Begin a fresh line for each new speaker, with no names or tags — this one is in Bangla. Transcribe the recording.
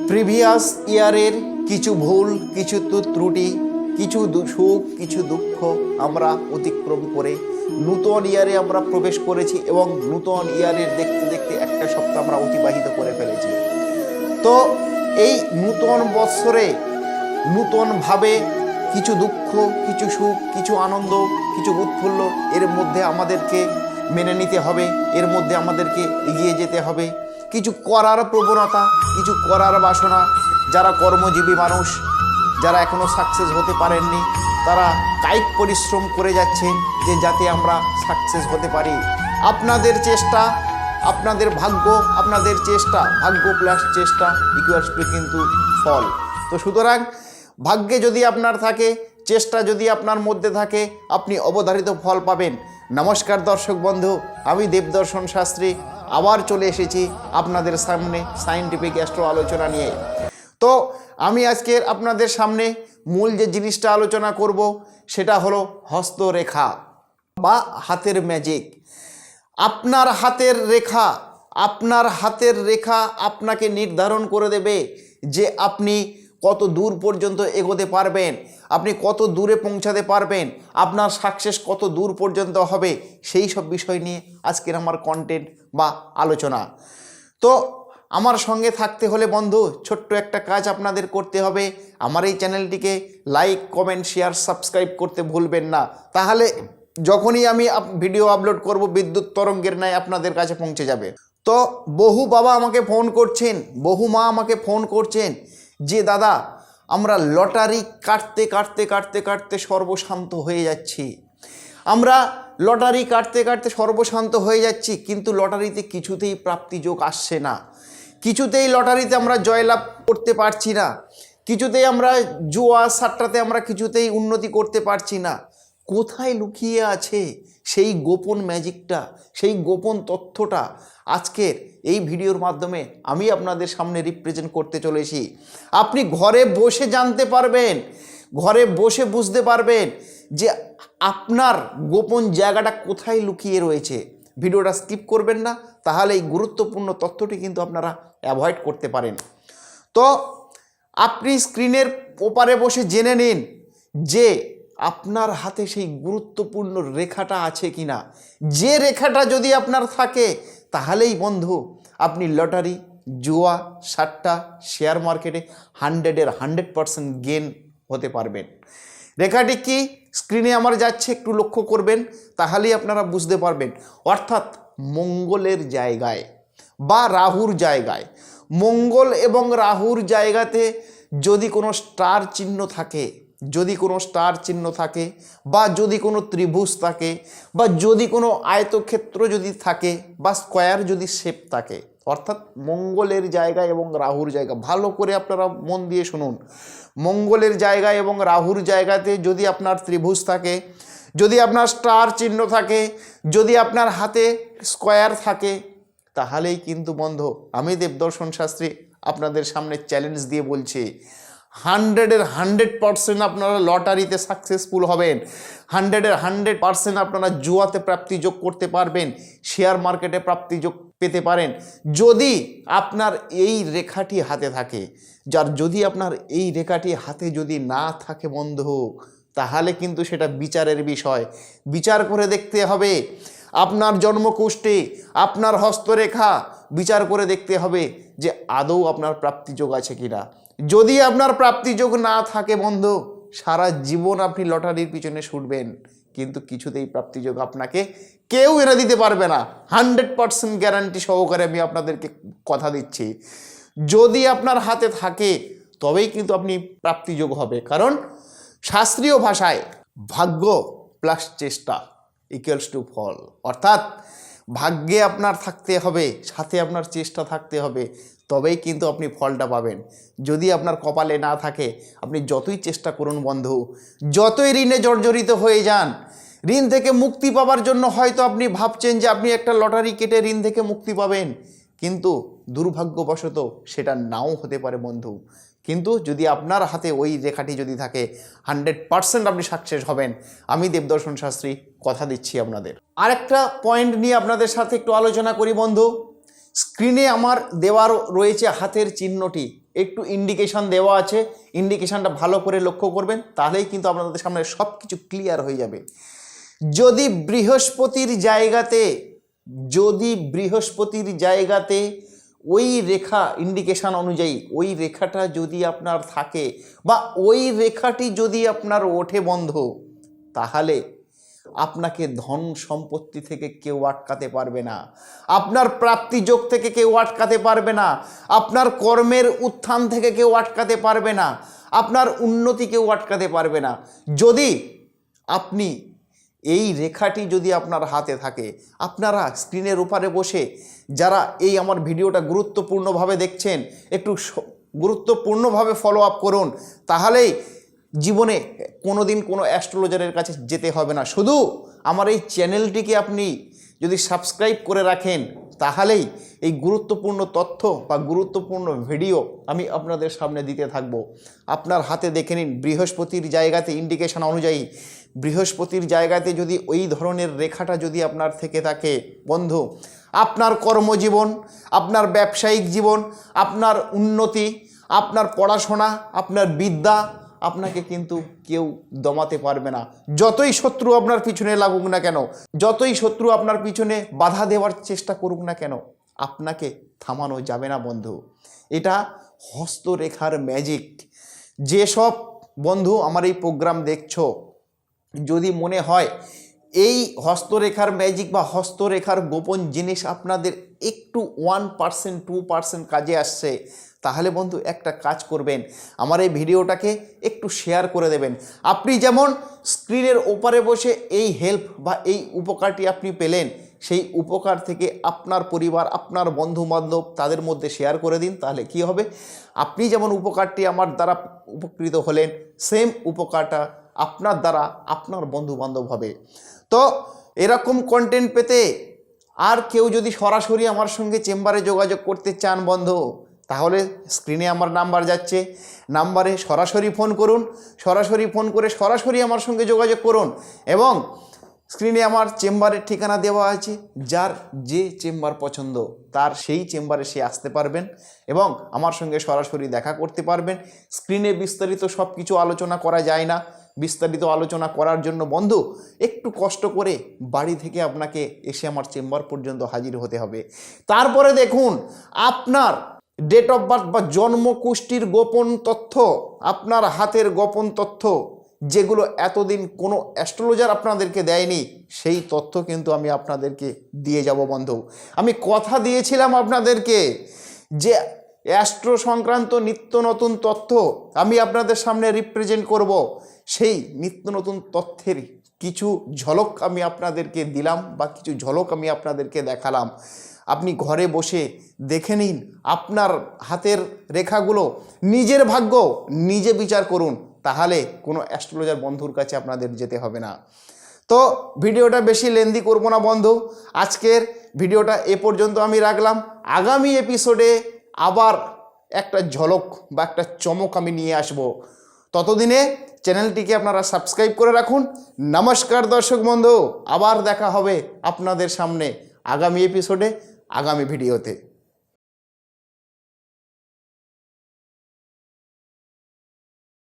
প্রিভিয়াস ইয়ারের কিছু ভুল, কিছু ত্রুটি, কিছু সুখ, কিছু দুঃখ আমরা অতিক্রম করে নূতন ইয়ারে আমরা প্রবেশ করেছি এবং নূতন ইয়ারের দেখতে দেখতে একটা সপ্তাহ আমরা অতিবাহিত করে ফেলেছি। তো এই নূতন বৎসরে নূতনভাবে কিছু দুঃখ, কিছু সুখ, কিছু আনন্দ, কিছু উৎফুল্ল এর মধ্যে আমাদেরকে মেনে নিতে হবে, এর মধ্যে আমাদেরকে এগিয়ে যেতে হবে। কিছু করার প্রবণতা, কিছু করার বাসনা, যারা কর্মজীবী মানুষ, যারা এখনও সাকসেস হতে পারেননি, তারা কায়িক পরিশ্রম করে যাচ্ছেন যে যাতে আমরা সাকসেস হতে পারি। আপনাদের চেষ্টা, আপনাদের ভাগ্য, আপনাদের চেষ্টা, ভাগ্য প্লাস চেষ্টা ইকুয়ালস টু কিন্তু ফল। তো সুতরাং ভাগ্যে যদি আপনার থাকে, চেষ্টা যদি আপনার মধ্যে থাকে, আপনি অবধারিত ফল পাবেন। নমস্কার দর্শক বন্ধু, আমি দেবদর্শন শাস্ত্রী আবার চলে এসেছি আপনাদের সামনে সায়েন্টিফিক অ্যাস্ট্রো আলোচনা নিয়ে। তো আমি আজকের আপনাদের সামনে মূল যে জিনিসটা আলোচনা করব সেটা হলো হস্তরেখা বা হাতের ম্যাজিক। আপনার হাতের রেখা, আপনার হাতের রেখা আপনাকে নির্ধারণ করে দেবে যে আপনি কত দূর পর্যন্ত এগোতে পারবেন, আপনি কত দূরে পৌঁছাতে পারবেন, আপনার সাকসেস কত দূর পর্যন্ত হবে, সেই সব বিষয় নিয়ে আজকের আমার কন্টেন্ট বা আলোচনা। তো আমার সঙ্গে থাকতে হলে বন্ধু ছোট্ট একটা কাজ আপনাদের করতে হবে। আমার এই চ্যানেলটিকে লাইক, কমেন্ট, শেয়ার, সাবস্ক্রাইব করতে ভুলবেন না। তাহলে যখনই আমি ভিডিও আপলোড করব বিদ্যুৎ তরঙ্গের ন্যায় আপনাদের কাছে পৌঁছে যাবে। তো বহু বাবা আমাকে ফোন করছেন, বহু মা আমাকে ফোন করছেন যে দাদা আমরা লটারি কাটতে কাটতে কাটতে কাটতে সর্বশান্ত হয়ে যাচ্ছি, আমরা লটারি কাটতে কাটতে সর্বশান্ত হয়ে যাচ্ছি, কিন্তু লটারিতে কিছুতেই প্রাপ্তিযোগ আসছে না, কিছুতেই লটারিতে আমরা জয়লাভ করতে পারছি না, কিছুতেই আমরা জুয়া সাট্টাতে আমরা কিছুতেই উন্নতি করতে পারছি না। কোথায় লুকিয়ে আছে সেই গোপন ম্যাজিকটা, সেই গোপন তথ্যটা আজকের এই ভিডিওর মাধ্যমে আমি আপনাদের সামনে রিপ্রেজেন্ট করতে চলেছি। আপনি ঘরে বসে জানতে পারবেন, ঘরে বসে বুঝতে পারবেন যে আপনার গোপন জায়গাটা কোথায় লুকিয়ে রয়েছে। ভিডিওটা স্কিপ করবেন না, তাহলে এই গুরুত্বপূর্ণ তথ্যটি কিন্তু আপনারা অ্যাভয়েড করতে পারেন। তো আপনি স্ক্রিনের ওপারে বসে জেনে নিন যে আপনার হাতে সেই গুরুত্বপূর্ণ রেখাটা আছে কিনা। যে রেখাটা যদি আপনার থাকে তাহলেই বন্ধু আপনি লটারি, জুয়া, সাট্টা, শেয়ার মার্কেটে 100% গেন হতে পারবেন। রেখাটি কি স্ক্রিনে আমার যাচ্ছে, একটু লক্ষ্য করবেন, তাহলেই আপনারা বুঝতে পারবেন। অর্থাৎ মঙ্গলের জায়গায় বা রাহুর জায়গায়, মঙ্গল এবং রাহুর জায়গাতে যদি কোনো স্টার চিহ্ন থাকে, যদি কোনো স্টার চিহ্ন থাকে, বা যদি কোনো ত্রিভুজ থাকে, বা যদি কোনো আয়তক্ষেত্র যদি থাকে, বা স্কোয়ার যদি শেপ থাকে, অর্থাৎ মঙ্গলের জায়গা এবং রাহুর জায়গা, ভালো করে আপনারা মন দিয়ে শুনুন। মঙ্গলের জায়গা এবং রাহুর জায়গাতে যদি আপনার ত্রিভুজ থাকে, যদি আপনার স্টার চিহ্ন থাকে, যদি আপনার হাতে স্কোয়ার থাকে, তাহলেই কিন্তু বন্ধু আমি দেবদর্শন শাস্ত্রী আপনাদের সামনে চ্যালেঞ্জ দিয়ে বলছি 100% আপনারা লটারিতে সাকসেসফুল হবেন, 100% আপনারা জুয়াতে প্রাপ্তিযোগ করতে পারবেন, শেয়ার মার্কেটে প্রাপ্তিযোগ পেতে পারেন যদি আপনার এই রেখাটি হাতে থাকে। যার যদি আপনার এই রেখাটি হাতে যদি না থাকে বন্ধু, তাহলে কিন্তু সেটা বিচারের বিষয়। বিচার করে দেখতে হবে আপনার জন্মকুষ্ঠী, আপনার হস্তরেখা বিচার করে দেখতে হবে যে আদৌ আপনার প্রাপ্তিযোগ আছে কিনা। যদি আপনার প্রাপ্তিযোগ না থাকে বন্ধু, সারা জীবন আপনি লটারির পিছনে ছুটবেন, কিন্তু কিছুতেই প্রাপ্তিযোগ আপনাকে কেউ এনে দিতে পারবে না। 100% গ্যারান্টি সহকারে আমি আপনাদেরকে কথা দিচ্ছি। যদি আপনার হাতে থাকে তবেই কিন্তু আপনি প্রাপ্তিযোগ হবে। কারণ শাস্ত্রীয় ভাষায় ভাগ্য প্লাস চেষ্টা ইকুয়ালস টু ফল। অর্থাৎ ভাগ্যে আপনার থাকতে হবে, সাথে আপনার চেষ্টা থাকতে হবে, তবেই কিন্তু আপনি ফলটা পাবেন। যদি আপনার কপালে না থাকে, আপনি যতই চেষ্টা করুন বন্ধু, যতই ঋণে জর্জরিত হয়ে যান, ঋণ থেকে মুক্তি পাওয়ার জন্য হয়তো আপনি ভাবছেন যে আপনি একটা লটারি কেটে ঋণ থেকে মুক্তি পাবেন, কিন্তু দুর্ভাগ্যবশত সেটা নাও হতে পারে বন্ধু। কিন্তু যদি আপনার হাতে ওই রেখাটি যদি থাকে 100% আপনি সাকসেস হবেন। আমি দেবদর্শন শাস্ত্রী কথা দিচ্ছি আপনাদের। আরেকটা পয়েন্ট নিয়ে আপনাদের সাথে একটু আলোচনা করি বন্ধু। স্ক্রিনে আমার দেওয়ার রয়েছে হাতের চিহ্নটি, একটু ইন্ডিকেশন দেওয়া আছে, ইন্ডিকেশনটা ভালো করে লক্ষ্য করবেন, তাহলেই কিন্তু আপনাদের সামনে সব কিছু ক্লিয়ার হয়ে যাবে। যদি বৃহস্পতির জায়গাতে ওই রেখা ইন্ডিকেশন অনুযায়ী ওই রেখাটা যদি আপনার থাকে বা ওই রেখাটি যদি আপনার ওঠে বন্ধু, তাহলে আপনাকে ধন সম্পত্তি থেকে কেউ আটকাতে পারবে না, আপনার প্রাপ্তি যোগ থেকে কেউ আটকাতে পারবে না, আপনার কর্মের উত্থান থেকে কেউ আটকাতে পারবে না, আপনার উন্নতি কেউ আটকাতে পারবে না। যদি আপনি এই রেখাটি যদি আপনার হাতে থাকে, আপনারা স্ক্রিনের উপরে বসে যারা এই আমার ভিডিওটা গুরুত্বপূর্ণভাবে দেখছেন, একটু গুরুত্বপূর্ণভাবে ফলো আপ করুন, তাহলেই জীবনে কোনো দিন কোনো অ্যাস্ট্রোলজারের কাছে যেতে হবে না। শুধু আমার এই চ্যানেলটিকে আপনি যদি সাবস্ক্রাইব করে রাখেন, তাহলেই এই গুরুত্বপূর্ণ তথ্য বা গুরুত্বপূর্ণ ভিডিও আমি আপনাদের সামনে দিতে থাকব। আপনার হাতে দেখে নিন, বৃহস্পতির জায়গাতে ইন্ডিকেশন অনুযায়ী বৃহস্পতির জায়গাতে যদি ওই ধরনের রেখাটা যদি আপনার থেকে থাকে বন্ধু, আপনার কর্মজীবন, আপনার ব্যবসায়িক জীবন, আপনার উন্নতি, আপনার পড়াশোনা, আপনার বিদ্যা, আপনাকে কিন্তু কেউ দমাতে পারবে না। যতই শত্রু আপনার পিছনে লাগুক না কেন, যতই শত্রু আপনার পিছনে বাধা দেওয়ার চেষ্টা করুক না কেন, আপনাকে থামানো যাবে না বন্ধু। এটা হস্তরেখার ম্যাজিক। যেসব বন্ধু আমার এই প্রোগ্রাম দেখছো, যদি মনে হয় এই হস্তরেখার ম্যাজিক বা হস্তরেখার গোপন জিনিস আপনাদের একটু 1% 2% কাজে আসছে, তাহলে বন্ধু একটা কাজ করবেন, আমার এই ভিডিওটাকে একটু শেয়ার করে দেবেন। আপনি যেমন স্ক্রিনের ওপারে বসে এই হেল্প বা এই উপকারটি আপনি পেলেন, সেই উপকার থেকে আপনার পরিবার, আপনার বন্ধুবান্ধব তাদের মধ্যে শেয়ার করে দিন। তাহলে কি হবে, আপনি যেমন উপকারটি আমার দ্বারা উপকৃত হলেন, সেম উপকারটা আপনার দ্বারা আপনার বন্ধুবান্ধব হবে। তো এরকম কন্টেন্ট পেতে আর কেউ যদি সরাসরি আমার সঙ্গে চেম্বারে যোগাযোগ করতে চান বন্ধু, তাহলে স্ক্রিনে আমার নাম্বার যাচ্ছে, নাম্বারে সরাসরি ফোন করুন, সরাসরি ফোন করে সরাসরি আমার সঙ্গে যোগাযোগ করুন। এবং স্ক্রিনে আমার চেম্বারের ঠিকানা দেওয়া আছে, যার যে চেম্বার পছন্দ তার সেই চেম্বারে সে আসতে পারবেন এবং আমার সঙ্গে সরাসরি দেখা করতে পারবেন। স্ক্রিনে বিস্তারিত সব কিছু আলোচনা করা যায় না, বিস্তারিত আলোচনা করার জন্য বন্ধু একটু কষ্ট করে বাড়ি থেকে আপনাকে এসে আমার চেম্বার পর্যন্ত হাজির হতে হবে। তারপরে দেখুন, আপনার ডেট অফ বার্থ বা জন্মকুষ্ঠির গোপন তথ্য, আপনার হাতের গোপন তথ্য, যেগুলো এতদিন কোনো অ্যাস্ট্রোলজার আপনাদেরকে দেয়নি, সেই তথ্য কিন্তু আমি আপনাদেরকে দিয়ে যাব বন্ধু। আমি কথা দিয়েছিলাম আপনাদেরকে যে অ্যাস্ট্রো সংক্রান্ত নিত্য নতুন তথ্য আমি আপনাদের সামনে রিপ্রেজেন্ট করব। সেই নিত্য নতুন তথ্যের কিছু ঝলক আমি আপনাদেরকে দিলাম বা কিছু ঝলক আমি আপনাদেরকে দেখালাম। আপনি ঘরে বসে দেখে নিন, আপনার হাতের রেখাগুলো, নিজের ভাগ্য নিজে বিচার করুন, তাহলে কোনো অ্যাস্ট্রোলজার বন্ধুর কাছে আপনাদের যেতে হবে না। তো ভিডিওটা বেশি লেন্দি করব না বন্ধু, আজকের ভিডিওটা এ পর্যন্ত আমি রাখলাম। আগামী এপিসোডে আবার একটা ঝলক বা একটা চমক আমি নিয়ে আসব। ততদিনে চ্যানেলটিকে আপনারা সাবস্ক্রাইব করে রাখুন। নমস্কার দর্শক বন্ধু, আবার দেখা হবে আপনাদের সামনে আগামী এপিসোডে, আগামী ভিডিওতে।